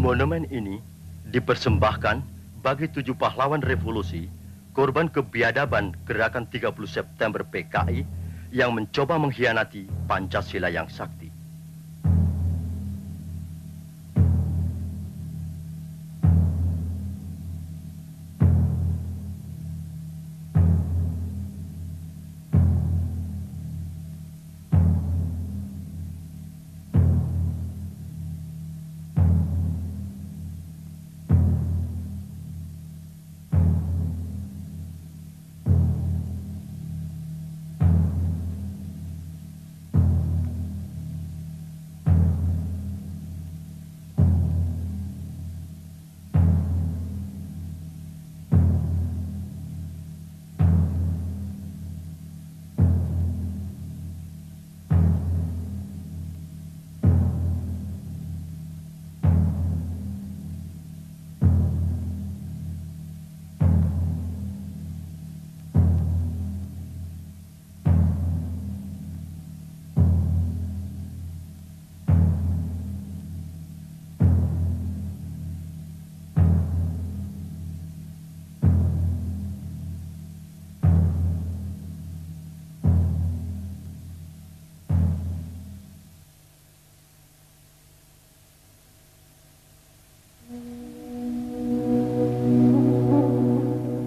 Monumen ini dipersembahkan bagi 7 pahlawan revolusi, korban kebiadaban gerakan 30 September PKI yang mencoba mengkhianati Pancasila yang sakti.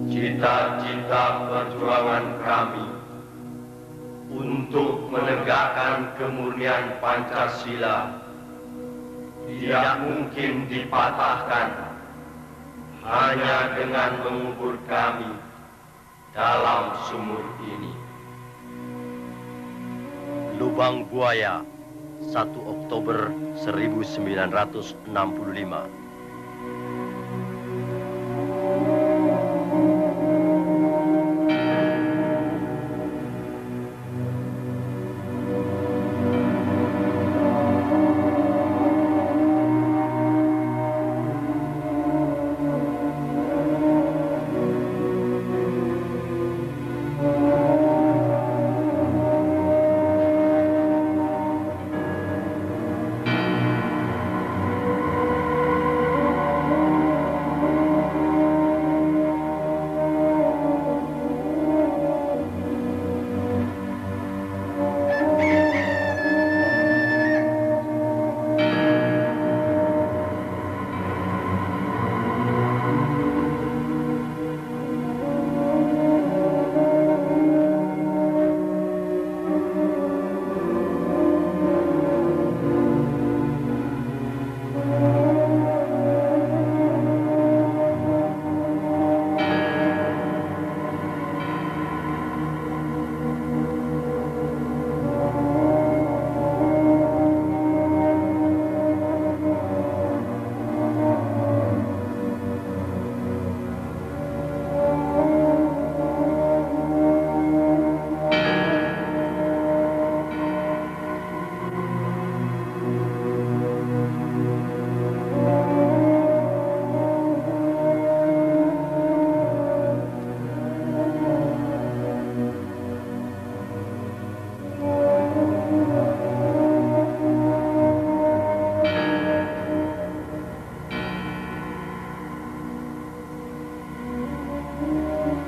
Cita-cita perjuangan kami untuk menegakkan kemurnian Pancasila tidak mungkin dipatahkan hanya dengan mengubur kami dalam sumur ini. Lubang Buaya, 1 Oktober 1965.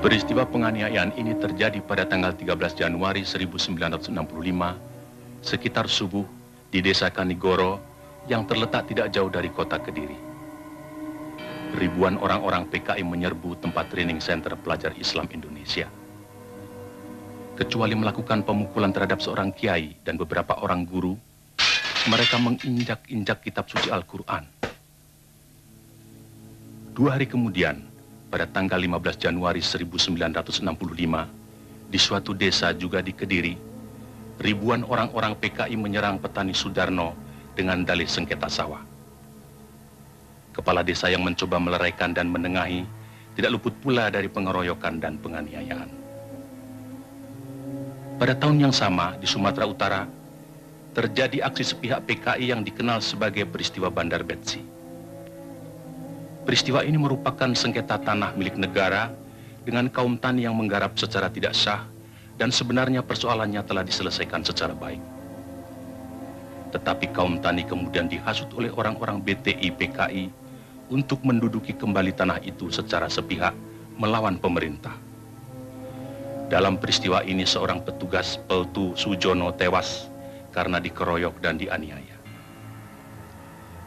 Peristiwa penganiayaan ini terjadi pada tanggal 13 Januari 1965, sekitar subuh di Desa Kanigoro yang terletak tidak jauh dari kota Kediri. Ribuan orang-orang PKI menyerbu tempat training center pelajar Islam Indonesia. Kecuali melakukan pemukulan terhadap seorang kiai dan beberapa orang guru, mereka menginjak-injak kitab suci Al-Quran. 2 hari kemudian, pada tanggal 15 Januari 1965, di suatu desa juga di Kediri, ribuan orang-orang PKI menyerang petani Sudarno dengan dalih sengketa sawah. Kepala desa yang mencoba meleraikan dan menengahi tidak luput pula dari pengeroyokan dan penganiayaan. Pada tahun yang sama, di Sumatera Utara, terjadi aksi sepihak PKI yang dikenal sebagai peristiwa Bandar Betsi. Peristiwa ini merupakan sengketa tanah milik negara dengan kaum tani yang menggarap secara tidak sah dan sebenarnya persoalannya telah diselesaikan secara baik. Tetapi kaum tani kemudian dihasut oleh orang-orang BTI PKI untuk menduduki kembali tanah itu secara sepihak melawan pemerintah. Dalam peristiwa ini seorang petugas Peltu Sujono tewas karena dikeroyok dan dianiaya.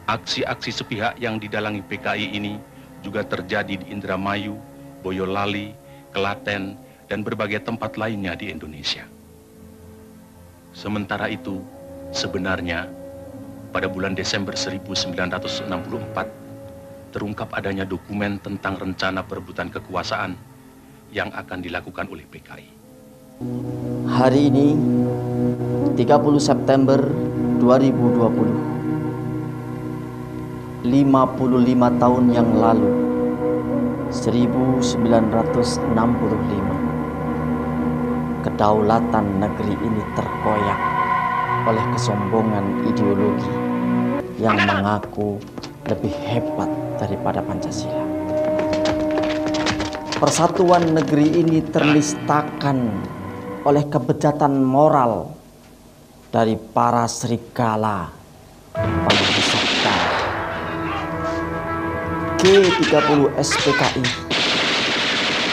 Aksi-aksi sepihak yang didalangi PKI ini juga terjadi di Indramayu, Boyolali, Klaten, dan berbagai tempat lainnya di Indonesia. Sementara itu, sebenarnya pada bulan Desember 1964 terungkap adanya dokumen tentang rencana perebutan kekuasaan yang akan dilakukan oleh PKI. Hari ini 30 September 2020, 55 tahun yang lalu, 1965, kedaulatan negeri ini terkoyak oleh kesombongan ideologi yang mengaku lebih hebat daripada Pancasila. Persatuan negeri ini ternistakan oleh kebejatan moral dari para serigala penghisap darah. G30 SPKI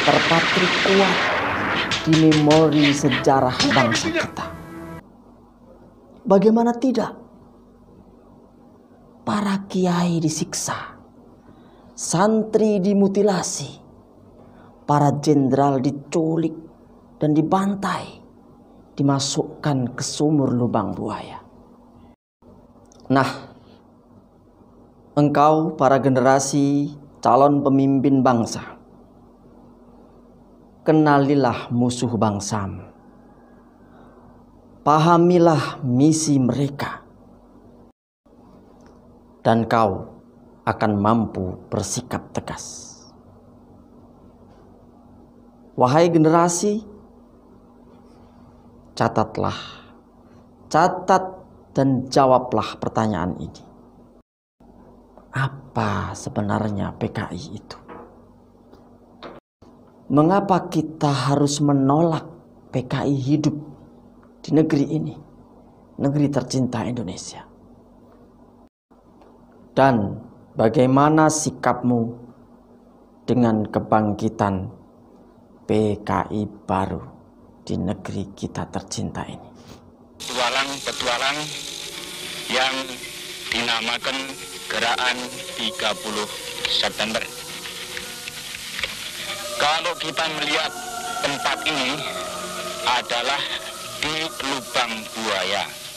terpatri kuat di memori sejarah bangsa kita. Bagaimana tidak? Para kiai disiksa, santri dimutilasi, para jenderal diculik dan dibantai, dimasukkan ke sumur lubang buaya. Nah, engkau para generasi calon pemimpin bangsa, kenalilah musuh bangsamu. Pahamilah misi mereka. Dan kau akan mampu bersikap tegas. Wahai generasi, catat dan jawablah pertanyaan ini. Apa sebenarnya PKI itu? Mengapa kita harus menolak PKI hidup di negeri ini, negeri tercinta Indonesia? Dan bagaimana sikapmu dengan kebangkitan PKI baru di negeri kita tercinta ini? Petualang yang dinamakan Gerakan 30 September. Kalau kita melihat tempat ini adalah di lubang buaya.